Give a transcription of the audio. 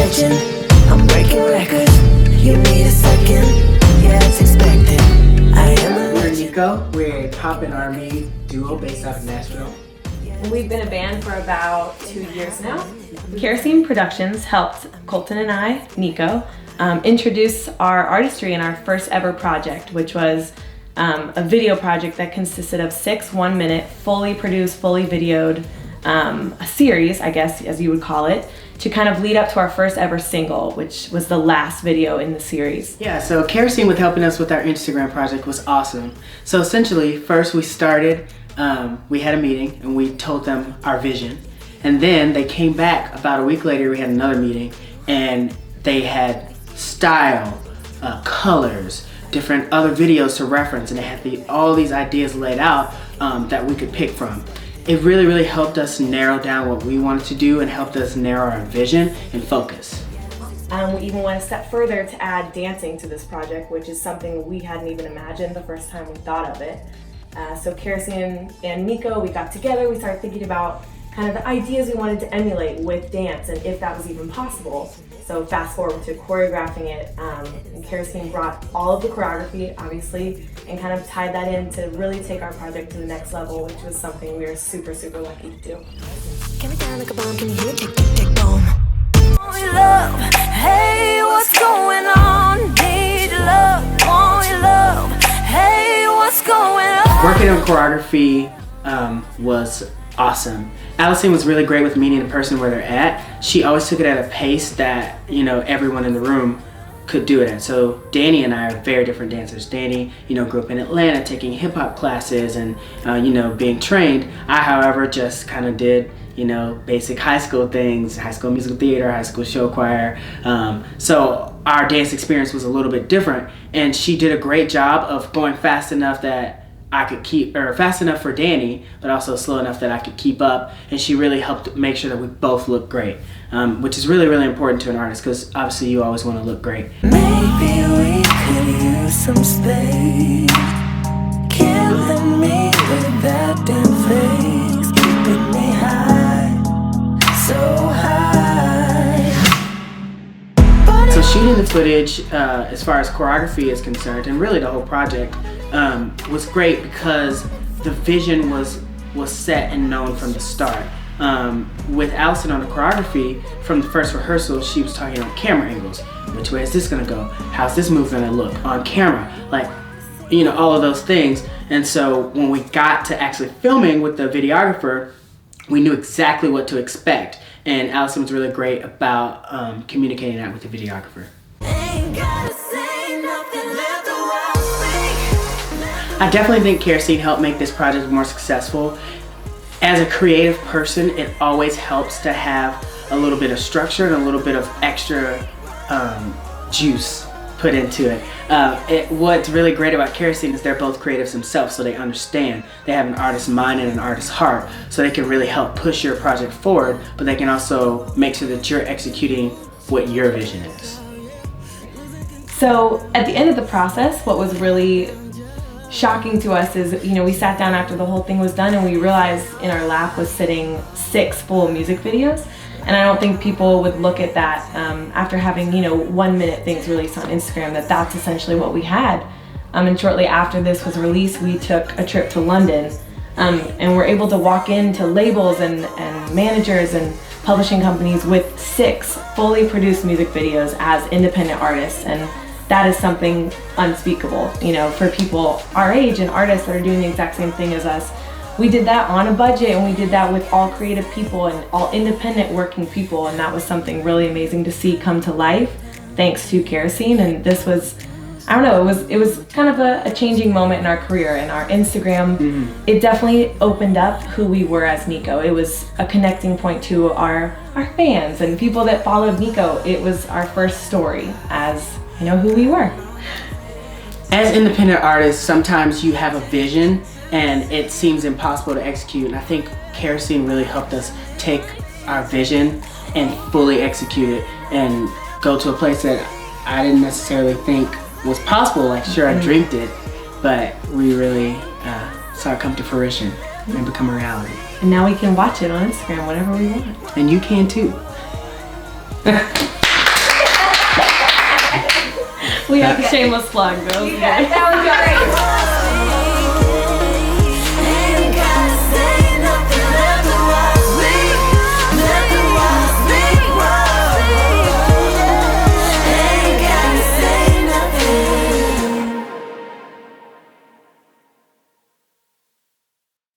legend. I'm breaking records. You need a second. Yeah, it's expected. I am a We're Nico. We're a pop and R&B duo based out of Nashville. We've been a band for about 2 years now. Kerosene Productions helped Colton and I, Nico, introduce our artistry in our first ever project, which was a video project that consisted of 6 1-minute, fully produced, fully videoed, a series, I guess, as you would call it, to kind of lead up to our first ever single, which was the last video in the series. Yeah, so Kerosene with helping us with our Instagram project was awesome. So essentially, first we started, we had a meeting and we told them our vision. And then they came back about a week later, we had another meeting, and they had style, colors, different other videos to reference, and they had all these ideas laid out that we could pick from. It really, really helped us narrow down what we wanted to do and helped us narrow our vision and focus. We even went a step further to add dancing to this project, which is something we hadn't even imagined the first time we thought of it. So Kerosene and Nico, we got together, we started thinking about kind of the ideas we wanted to emulate with dance and if that was even possible. So fast forward to choreographing it, and Kerosene brought all of the choreography, obviously, and kind of tied that in to really take our project to the next level, which was something we were super, super lucky to do. Get me down like a bomb, can you hear it? Tick, tick, tick, boom. Want your love, hey, what's going on? Need your love, want your love, hey, what's going on? Working on choreography was awesome. Allison was really great with meeting the person where they're at. She always took it at a pace that, you know, everyone in the room could do it at. So Danny and I are very different dancers. Danny, you know, grew up in Atlanta taking hip hop classes and, you know, being trained. I, however, just kind of did, you know, basic high school things, high school musical theater, high school show choir. So our dance experience was a little bit different, and she did a great job of going fast enough that I could keep, or fast enough for Danny, but also slow enough that I could keep up. And she really helped make sure that we both look great, which is really, really important to an artist because obviously you always want to look great. Maybe we could use some space. Killing me with that damn face. Keeping me high, so high. So shooting the footage, as far as choreography is concerned, and really the whole project, was great because the vision was set and known from the start. With Allison on the choreography, from the first rehearsal, she was talking about camera angles. Which way is this gonna go? How's this move gonna look on camera? Like, you know, all of those things. And so when we got to actually filming with the videographer, we knew exactly what to expect. And Allison was really great about communicating that with the videographer. Ain't gotta say nothing, let the world speak. I definitely think Kerosene helped make this project more successful. As a creative person, it always helps to have a little bit of structure and a little bit of extra juice put into it. What's really great about Kerosene is they're both creatives themselves, so they understand. They have an artist's mind and an artist's heart, so they can really help push your project forward, but they can also make sure that you're executing what your vision is. So at the end of the process, what was really shocking to us is, you know, we sat down after the whole thing was done and we realized in our lap was sitting 6 full music videos. And I don't think people would look at that after having, you know, 1-minute things released on Instagram, that's essentially what we had. And shortly after this was released, we took a trip to London and were able to walk into labels and managers and publishing companies with 6 fully produced music videos as independent artists. And that is something unspeakable, you know, for people our age and artists that are doing the exact same thing as us. We did that on a budget, and we did that with all creative people and all independent working people, and that was something really amazing to see come to life thanks to Kerosene. And this was, I don't know, it was kind of a changing moment in our career. And our Instagram, it definitely opened up who we were as Nico. It was a connecting point to our fans and people that followed Nico. It was our first story as, you know, who we were. As independent artists, sometimes you have a vision and it seems impossible to execute. And I think Kerosene really helped us take our vision and fully execute it and go to a place that I didn't necessarily think was possible. Like, sure, I dreamed it, but we really saw it come to fruition and become a reality. And now we can watch it on Instagram whenever we want. And you can too. We have a shameless plug, girls. That was great.